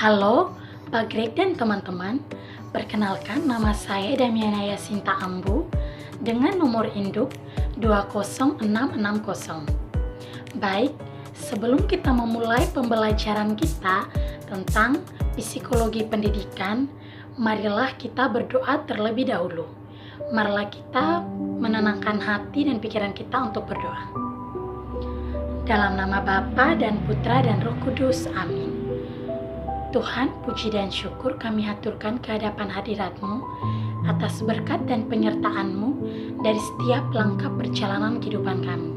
Halo, Pak Greg dan teman-teman. Perkenalkan, nama saya Damiana Yasinta Ambu dengan nomor induk 20660. Baik, sebelum kita memulai pembelajaran kita tentang psikologi pendidikan, marilah kita berdoa terlebih dahulu. Marilah kita menenangkan hati dan pikiran kita untuk berdoa. Dalam nama Bapa dan Putra dan Roh Kudus, amin. Tuhan, puji dan syukur kami haturkan ke hadapan hadirat-Mu atas berkat dan penyertaan-Mu dari setiap langkah perjalanan kehidupan kami.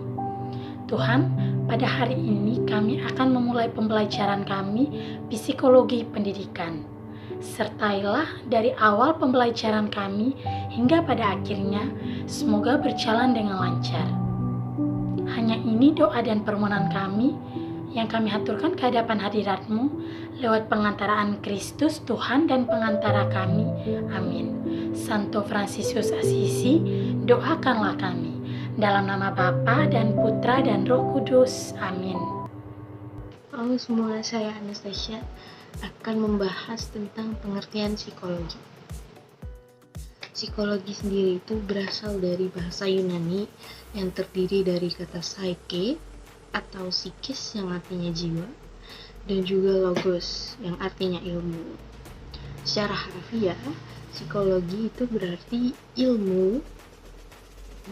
Tuhan, pada hari ini kami akan memulai pembelajaran kami psikologi pendidikan. Sertailah dari awal pembelajaran kami hingga pada akhirnya, semoga berjalan dengan lancar. Hanya ini doa dan permohonan kami yang kami haturkan ke hadapan hadirat-Mu lewat pengantaraan Kristus Tuhan dan pengantara kami. Amin. Santo Fransiskus Assisi, doakanlah kami. Dalam nama Bapa dan Putra dan Roh Kudus. Amin. Halo semua, saya Anastasia akan membahas tentang pengertian psikologi. Psikologi sendiri itu berasal dari bahasa Yunani yang terdiri dari kata psyche atau psikis yang artinya jiwa, dan juga logos yang artinya ilmu. Secara harfiah, psikologi itu berarti ilmu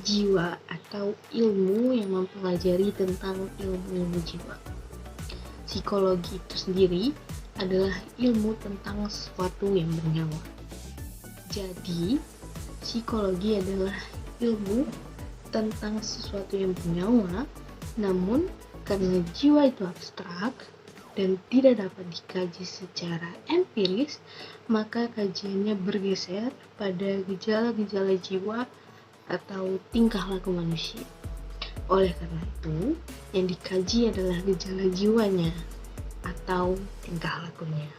jiwa atau ilmu yang mempelajari tentang ilmu jiwa. Psikologi itu sendiri adalah ilmu tentang sesuatu yang bernyawa. Jadi, psikologi adalah ilmu tentang sesuatu yang bernyawa, namun karena jiwa itu abstrak dan tidak dapat dikaji secara empiris, maka kajiannya bergeser pada gejala-gejala jiwa atau tingkah laku manusia. Oleh karena itu, yang dikaji adalah gejala jiwanya atau tingkah lakunya.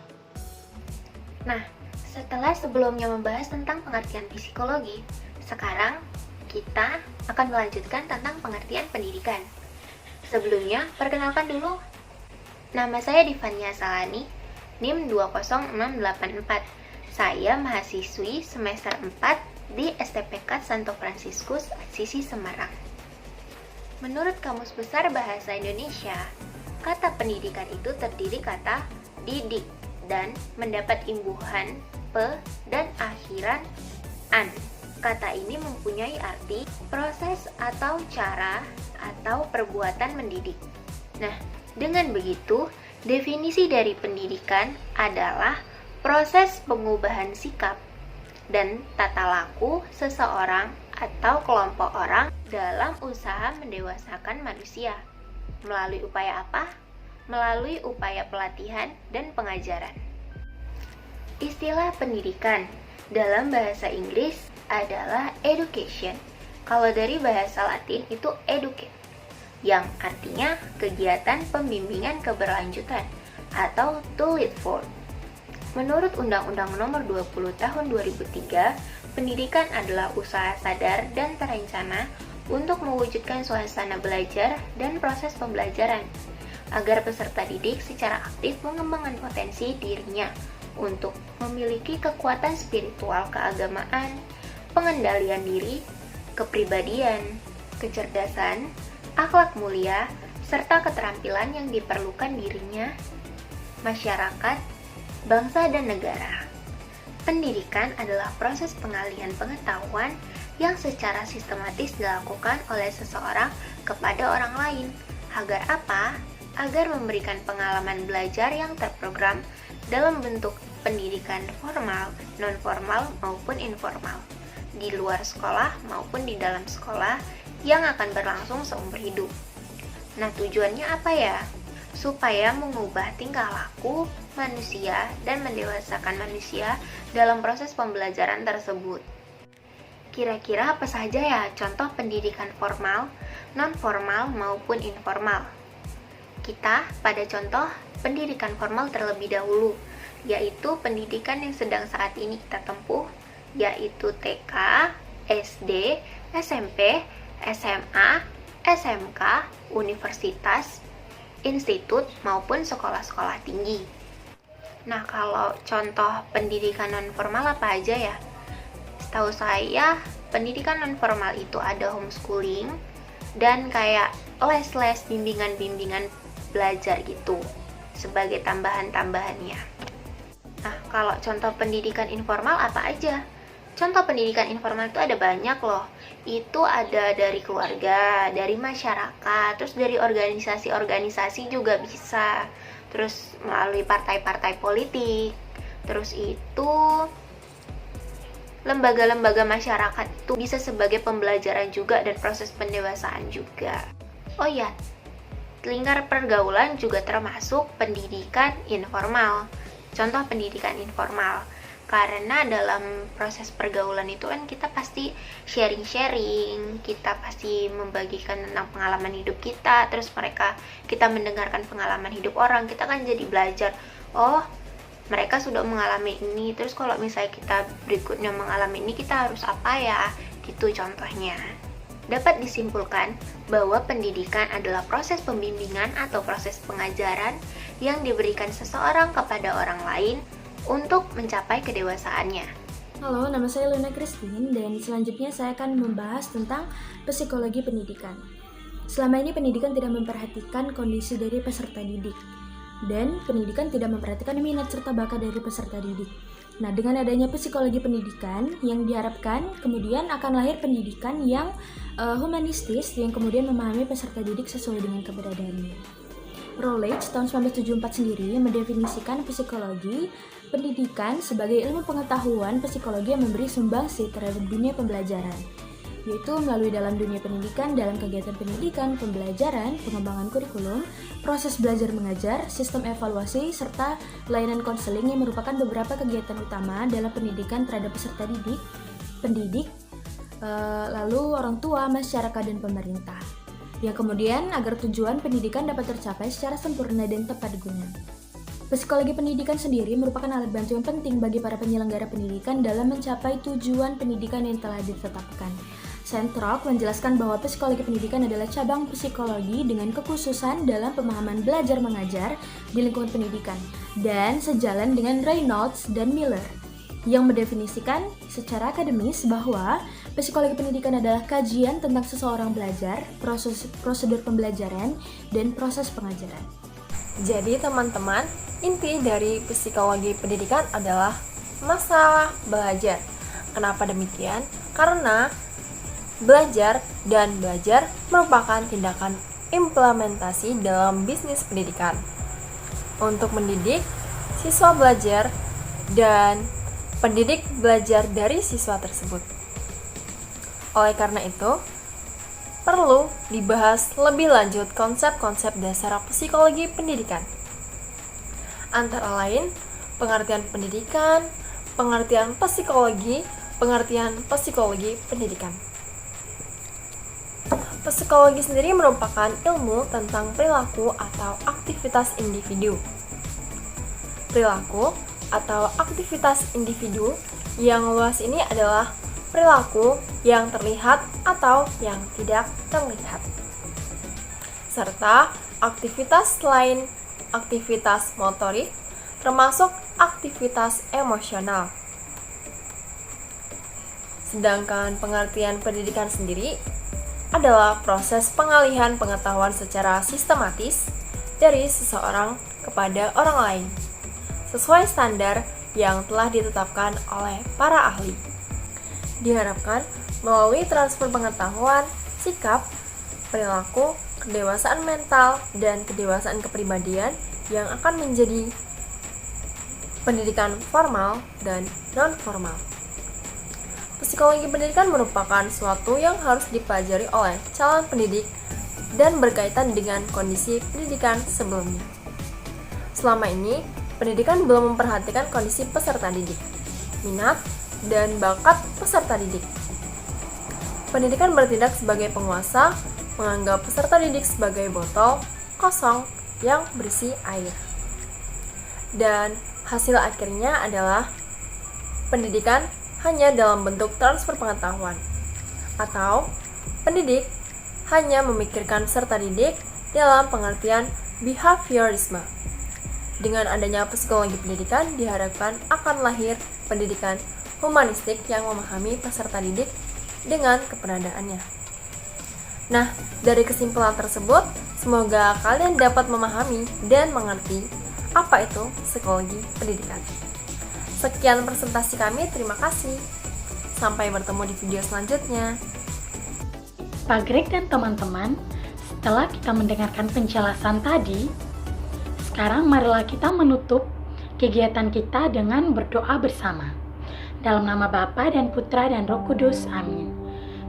Nah, setelah sebelumnya membahas tentang pengertian psikologi, sekarang kita akan melanjutkan tentang pengertian pendidikan. Sebelumnya, perkenalkan dulu. Nama saya Divania Salani, NIM 20684. Saya mahasiswi semester 4 di STPK Santo Fransiskus Assisi Semarang. Menurut Kamus Besar Bahasa Indonesia, kata pendidikan itu terdiri kata didik dan mendapat imbuhan pe dan akhiran an. Kata ini mempunyai arti proses atau cara atau perbuatan mendidik. Nah, dengan begitu, definisi dari pendidikan adalah proses pengubahan sikap dan tata laku seseorang atau kelompok orang dalam usaha mendewasakan manusia. Melalui upaya apa? Melalui upaya pelatihan dan pengajaran. Istilah pendidikan dalam bahasa Inggris adalah education. Kalau dari bahasa Latin itu educate, yang artinya kegiatan pembimbingan keberlanjutan atau to lead for. Menurut Undang-Undang Nomor 20 Tahun 2003, pendidikan adalah usaha sadar dan terencana untuk mewujudkan suasana belajar dan proses pembelajaran agar peserta didik secara aktif mengembangkan potensi dirinya untuk memiliki kekuatan spiritual keagamaan, pengendalian diri, kepribadian, kecerdasan, akhlak mulia, serta keterampilan yang diperlukan dirinya, masyarakat, bangsa, dan negara. Pendidikan adalah proses pengalihan pengetahuan yang secara sistematis dilakukan oleh seseorang kepada orang lain. Agar apa? Agar memberikan pengalaman belajar yang terprogram dalam bentuk pendidikan formal, non-formal, maupun informal, di luar sekolah maupun di dalam sekolah yang akan berlangsung seumur hidup. Nah, tujuannya apa ya? Supaya mengubah tingkah laku manusia dan mendewasakan manusia dalam proses pembelajaran tersebut. Kira-kira apa saja ya contoh pendidikan formal, non-formal, maupun informal? Kita pada contoh pendidikan formal terlebih dahulu, yaitu pendidikan yang sedang saat ini kita tempuh, yaitu TK, SD, SMP, SMA, SMK, universitas, institut, maupun sekolah-sekolah tinggi. Nah, kalau contoh pendidikan non-formal apa aja ya? Setahu saya, pendidikan non-formal itu ada homeschooling dan kayak les-les bimbingan-bimbingan belajar gitu sebagai tambahan-tambahannya. Nah, kalau contoh pendidikan informal apa aja? Contoh pendidikan informal itu ada banyak loh. Itu ada dari keluarga, dari masyarakat, terus dari organisasi-organisasi juga bisa. Terus melalui partai-partai politik. Terus itu lembaga-lembaga masyarakat itu bisa sebagai pembelajaran juga dan proses pendewasaan juga. Oh ya, lingkar pergaulan juga termasuk pendidikan informal. Contoh pendidikan informal, karena dalam proses pergaulan itu kan kita pasti sharing-sharing, kita pasti membagikan tentang pengalaman hidup kita, terus kita mendengarkan pengalaman hidup orang, kita kan jadi belajar, oh mereka sudah mengalami ini, terus kalau misalnya kita berikutnya mengalami ini, kita harus apa ya, gitu contohnya. Dapat disimpulkan bahwa pendidikan adalah proses pembimbingan atau proses pengajaran yang diberikan seseorang kepada orang lain untuk mencapai kedewasaannya. Halo, nama saya Luna Christine dan selanjutnya saya akan membahas tentang psikologi pendidikan. Selama ini pendidikan tidak memperhatikan kondisi dari peserta didik dan pendidikan tidak memperhatikan minat serta bakat dari peserta didik. Nah, dengan adanya psikologi pendidikan yang diharapkan kemudian akan lahir pendidikan yang humanistis yang kemudian memahami peserta didik sesuai dengan keberadaannya. Routledge tahun 1974 sendiri mendefinisikan psikologi pendidikan sebagai ilmu pengetahuan psikologi yang memberi sumbangsi terhadap dunia pembelajaran, yaitu melalui dalam dunia pendidikan, dalam kegiatan pendidikan, pembelajaran, pengembangan kurikulum, proses belajar mengajar, sistem evaluasi, serta layanan konseling yang merupakan beberapa kegiatan utama dalam pendidikan terhadap peserta didik, pendidik, lalu orang tua, masyarakat, dan pemerintah. Yang kemudian agar tujuan pendidikan dapat tercapai secara sempurna dan tepat guna. Psikologi pendidikan sendiri merupakan alat bantu yang penting bagi para penyelenggara pendidikan dalam mencapai tujuan pendidikan yang telah ditetapkan. Sentrok menjelaskan bahwa psikologi pendidikan adalah cabang psikologi dengan kekhususan dalam pemahaman belajar mengajar di lingkungan pendidikan dan sejalan dengan Reynolds dan Miller yang mendefinisikan secara akademis bahwa psikologi pendidikan adalah kajian tentang seseorang belajar, prosedur pembelajaran, dan proses pengajaran. Jadi teman-teman, inti dari psikologi pendidikan adalah masalah belajar. Kenapa demikian? Karena belajar merupakan tindakan implementasi dalam bisnis pendidikan untuk mendidik siswa belajar dan pendidik belajar dari siswa tersebut. Oleh karena itu, perlu dibahas lebih lanjut konsep-konsep dasar psikologi pendidikan. Antara lain, pengertian pendidikan, pengertian psikologi pendidikan. Psikologi sendiri merupakan ilmu tentang perilaku atau aktivitas individu. Perilaku atau aktivitas individu yang luas ini adalah perilaku yang terlihat atau yang tidak terlihat, serta aktivitas lain, aktivitas motorik, termasuk aktivitas emosional. Sedangkan pengertian pendidikan sendiri adalah proses pengalihan pengetahuan secara sistematis dari seseorang kepada orang lain, sesuai standar yang telah ditetapkan oleh para ahli. Diharapkan melalui transfer pengetahuan, sikap, perilaku, kedewasaan mental, dan kedewasaan kepribadian yang akan menjadi pendidikan formal dan non-formal. Psikologi pendidikan merupakan suatu yang harus dipelajari oleh calon pendidik dan berkaitan dengan kondisi pendidikan sebelumnya. Selama ini, pendidikan belum memperhatikan kondisi peserta didik, minat, dan bakat peserta didik. Pendidikan bertindak sebagai penguasa, menganggap peserta didik sebagai botol kosong yang berisi air. Dan hasil akhirnya adalah pendidikan hanya dalam bentuk transfer pengetahuan, atau pendidik hanya memikirkan peserta didik dalam pengertian behaviorisme. Dengan adanya psikologi pendidikan, diharapkan akan lahir pendidikan humanistik yang memahami peserta didik dengan keberadaannya. Nah, dari kesimpulan tersebut, semoga kalian dapat memahami dan mengerti apa itu psikologi pendidikan. Sekian presentasi kami, terima kasih. Sampai bertemu di video selanjutnya. Pak Greg dan teman-teman, setelah kita mendengarkan penjelasan tadi, sekarang marilah kita menutup kegiatan kita dengan berdoa bersama. Dalam nama Bapa dan Putra dan Roh Kudus, amin.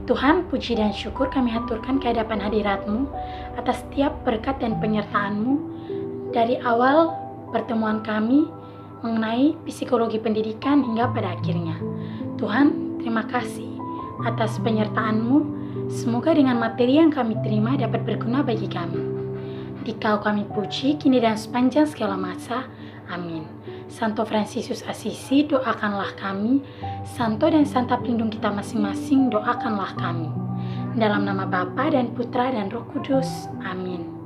Tuhan, puji dan syukur kami haturkan ke hadapan hadirat-Mu atas setiap berkat dan penyertaan-Mu dari awal pertemuan kami mengenai psikologi pendidikan hingga pada akhirnya. Tuhan, terima kasih atas penyertaan-Mu. Semoga dengan materi yang kami terima dapat berguna bagi kami. Dikau kami puji, kini dan sepanjang segala masa. Amin. Santo Fransiskus Assisi, doakanlah kami. Santo dan Santa pelindung kita masing-masing, doakanlah kami. Dalam nama Bapa dan Putra dan Roh Kudus. Amin.